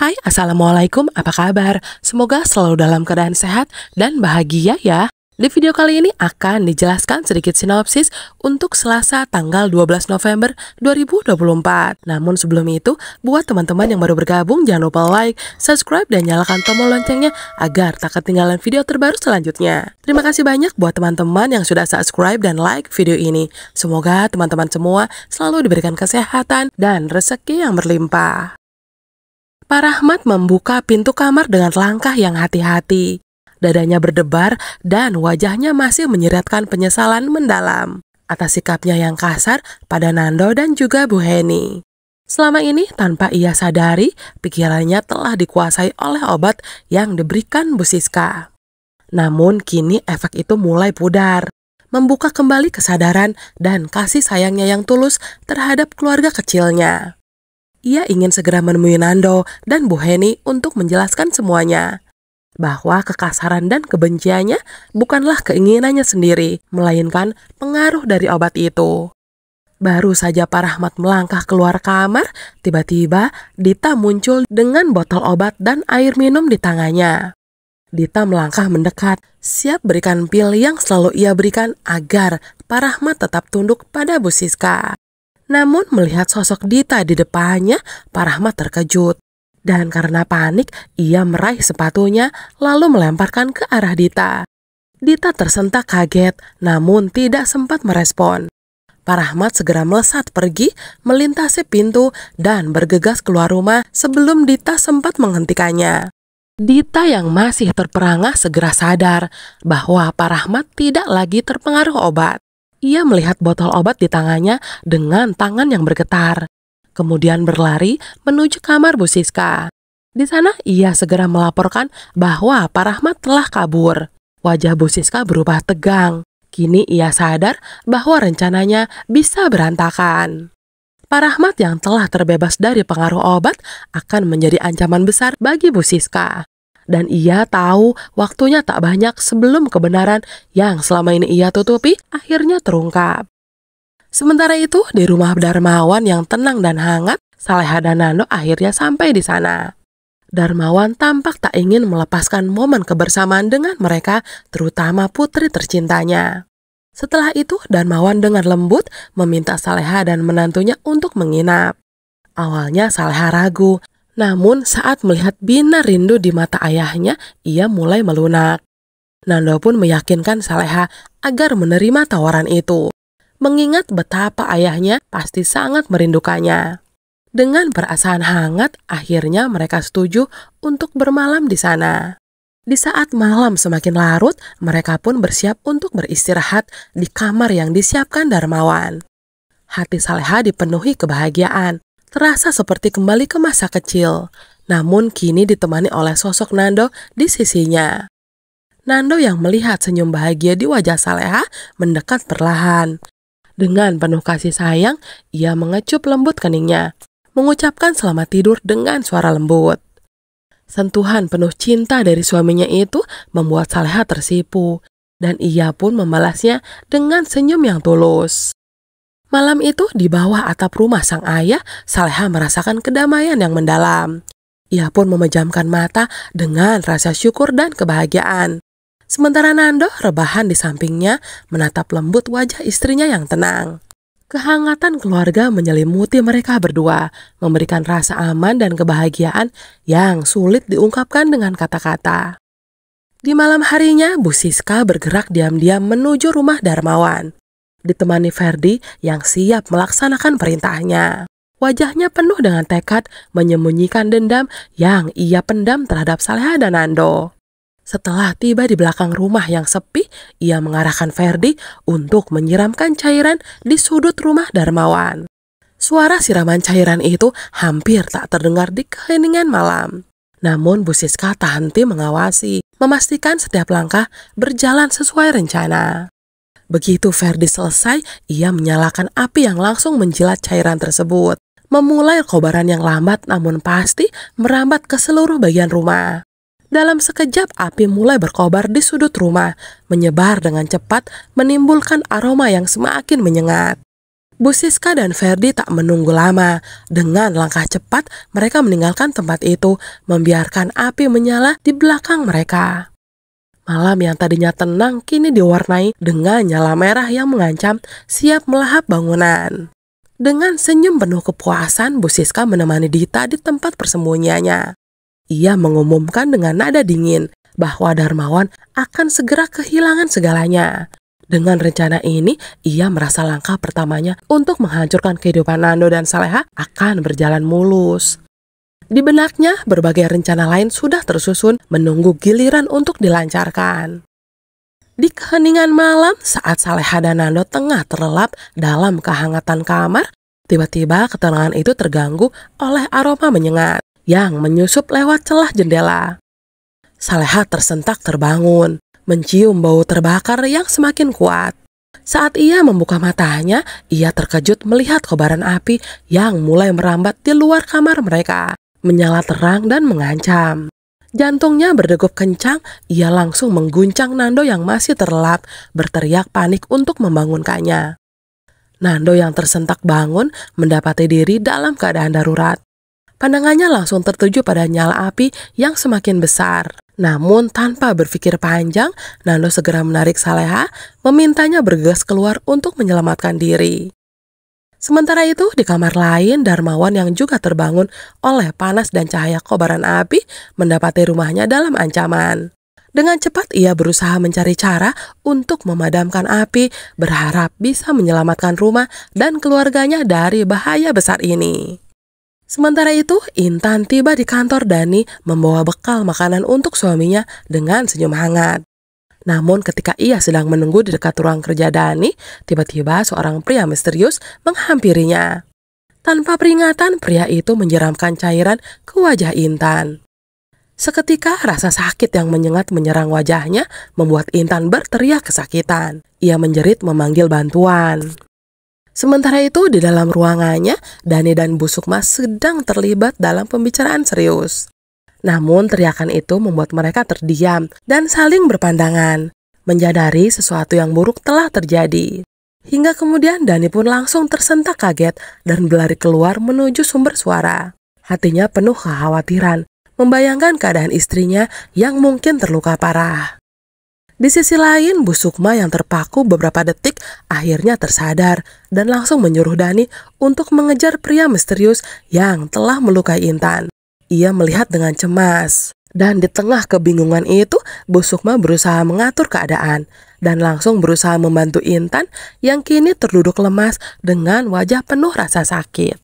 Hai, Assalamualaikum, apa kabar? Semoga selalu dalam keadaan sehat dan bahagia ya. Di video kali ini akan dijelaskan sedikit sinopsis untuk Selasa tanggal 12 November 2024. Namun sebelum itu, buat teman-teman yang baru bergabung, jangan lupa like, subscribe, dan nyalakan tombol loncengnya agar tak ketinggalan video terbaru selanjutnya. Terima kasih banyak buat teman-teman yang sudah subscribe dan like video ini. Semoga teman-teman semua selalu diberikan kesehatan dan rezeki yang berlimpah. Pak Rahmat membuka pintu kamar dengan langkah yang hati-hati. Dadanya berdebar dan wajahnya masih menyiratkan penyesalan mendalam atas sikapnya yang kasar pada Nando dan juga Bu Heni. Selama ini tanpa ia sadari, pikirannya telah dikuasai oleh obat yang diberikan Bu Siska. Namun kini efek itu mulai pudar, membuka kembali kesadaran dan kasih sayangnya yang tulus terhadap keluarga kecilnya. Ia ingin segera menemui Nando dan Bu Heni untuk menjelaskan semuanya, bahwa kekasaran dan kebenciannya bukanlah keinginannya sendiri, melainkan pengaruh dari obat itu. Baru saja Pak Rahmat melangkah keluar kamar, tiba-tiba Dita muncul dengan botol obat dan air minum di tangannya. Dita melangkah mendekat, siap berikan pil yang selalu ia berikan agar Pak Rahmat tetap tunduk pada Bu Siska. Namun melihat sosok Dita di depannya, Pak Rahmat terkejut. Dan karena panik, ia meraih sepatunya lalu melemparkan ke arah Dita. Dita tersentak kaget, namun tidak sempat merespon. Pak Rahmat segera melesat pergi, melintasi pintu, dan bergegas keluar rumah sebelum Dita sempat menghentikannya. Dita yang masih terperangah segera sadar bahwa Pak Rahmat tidak lagi terpengaruh obat. Ia melihat botol obat di tangannya dengan tangan yang bergetar. Kemudian berlari menuju kamar Bu Siska. Di sana ia segera melaporkan bahwa Pak Rahmat telah kabur. Wajah Bu Siska berubah tegang. Kini ia sadar bahwa rencananya bisa berantakan. Pak Rahmat yang telah terbebas dari pengaruh obat akan menjadi ancaman besar bagi Bu Siska. Dan ia tahu waktunya tak banyak sebelum kebenaran yang selama ini ia tutupi akhirnya terungkap. Sementara itu, di rumah Darmawan yang tenang dan hangat, Saleha dan Nando akhirnya sampai di sana. Darmawan tampak tak ingin melepaskan momen kebersamaan dengan mereka, terutama putri tercintanya. Setelah itu, Darmawan dengan lembut meminta Saleha dan menantunya untuk menginap. Awalnya Saleha ragu, namun saat melihat bina rindu di mata ayahnya, ia mulai melunak. Nando pun meyakinkan Saleha agar menerima tawaran itu, mengingat betapa ayahnya pasti sangat merindukannya. Dengan perasaan hangat, akhirnya mereka setuju untuk bermalam di sana. Di saat malam semakin larut, mereka pun bersiap untuk beristirahat di kamar yang disiapkan Darmawan. Hati Saleha dipenuhi kebahagiaan, terasa seperti kembali ke masa kecil, namun kini ditemani oleh sosok Nando di sisinya. Nando yang melihat senyum bahagia di wajah Saleha mendekat perlahan. Dengan penuh kasih sayang, ia mengecup lembut keningnya, mengucapkan selamat tidur dengan suara lembut. Sentuhan penuh cinta dari suaminya itu membuat Saleha tersipu, dan ia pun membalasnya dengan senyum yang tulus. Malam itu di bawah atap rumah sang ayah, Saleha merasakan kedamaian yang mendalam. Ia pun memejamkan mata dengan rasa syukur dan kebahagiaan. Sementara Nando rebahan di sampingnya menatap lembut wajah istrinya yang tenang. Kehangatan keluarga menyelimuti mereka berdua, memberikan rasa aman dan kebahagiaan yang sulit diungkapkan dengan kata-kata. Di malam harinya, Bu Siska bergerak diam-diam menuju rumah Darmawan, ditemani Ferdi yang siap melaksanakan perintahnya. Wajahnya penuh dengan tekad menyembunyikan dendam yang ia pendam terhadap Saleha dan Nando. Setelah tiba di belakang rumah yang sepi, ia mengarahkan Ferdi untuk menyiramkan cairan di sudut rumah Darmawan. Suara siraman cairan itu hampir tak terdengar di keheningan malam. Namun Bu Siska tak henti mengawasi, memastikan setiap langkah berjalan sesuai rencana. Begitu Ferdi selesai, ia menyalakan api yang langsung menjilat cairan tersebut, memulai kobaran yang lambat namun pasti merambat ke seluruh bagian rumah. Dalam sekejap api mulai berkobar di sudut rumah, menyebar dengan cepat, menimbulkan aroma yang semakin menyengat. Bu Siska dan Ferdi tak menunggu lama. Dengan langkah cepat, mereka meninggalkan tempat itu, membiarkan api menyala di belakang mereka. Malam yang tadinya tenang kini diwarnai dengan nyala merah yang mengancam, siap melahap bangunan. Dengan senyum penuh kepuasan, Bu Siska menemani Dita di tempat persembunyiannya. Ia mengumumkan dengan nada dingin bahwa Darmawan akan segera kehilangan segalanya. Dengan rencana ini, ia merasa langkah pertamanya untuk menghancurkan kehidupan Nando dan Saleha akan berjalan mulus. Di benaknya, berbagai rencana lain sudah tersusun menunggu giliran untuk dilancarkan. Di keheningan malam, saat Saleha dan Nando tengah terlelap dalam kehangatan kamar, tiba-tiba ketenangan itu terganggu oleh aroma menyengat yang menyusup lewat celah jendela. Saleha tersentak terbangun, mencium bau terbakar yang semakin kuat. Saat ia membuka matanya, ia terkejut melihat kobaran api yang mulai merambat di luar kamar mereka, menyala terang dan mengancam. Jantungnya berdegup kencang, ia langsung mengguncang Nando yang masih terlelap, berteriak panik untuk membangunkannya. Nando yang tersentak bangun, mendapati diri dalam keadaan darurat. Pandangannya langsung tertuju pada nyala api yang semakin besar. Namun tanpa berpikir panjang, Nando segera menarik Saleha, memintanya bergegas keluar untuk menyelamatkan diri. Sementara itu, di kamar lain, Darmawan yang juga terbangun oleh panas dan cahaya kobaran api, mendapati rumahnya dalam ancaman. Dengan cepat ia berusaha mencari cara untuk memadamkan api, berharap bisa menyelamatkan rumah dan keluarganya dari bahaya besar ini. Sementara itu, Intan tiba di kantor Dani membawa bekal makanan untuk suaminya dengan senyum hangat. Namun ketika ia sedang menunggu di dekat ruang kerja Dani, tiba-tiba seorang pria misterius menghampirinya. Tanpa peringatan, pria itu menyiramkan cairan ke wajah Intan. Seketika rasa sakit yang menyengat menyerang wajahnya membuat Intan berteriak kesakitan. Ia menjerit memanggil bantuan. Sementara itu di dalam ruangannya, Dani dan Bu Sukma sedang terlibat dalam pembicaraan serius. Namun teriakan itu membuat mereka terdiam dan saling berpandangan, menyadari sesuatu yang buruk telah terjadi. Hingga kemudian Dani pun langsung tersentak kaget dan berlari keluar menuju sumber suara. Hatinya penuh kekhawatiran, membayangkan keadaan istrinya yang mungkin terluka parah. Di sisi lain, Bu Sukma yang terpaku beberapa detik akhirnya tersadar dan langsung menyuruh Dani untuk mengejar pria misterius yang telah melukai Intan. Ia melihat dengan cemas. Dan di tengah kebingungan itu, Bu Sukma berusaha mengatur keadaan dan langsung berusaha membantu Intan yang kini terduduk lemas dengan wajah penuh rasa sakit.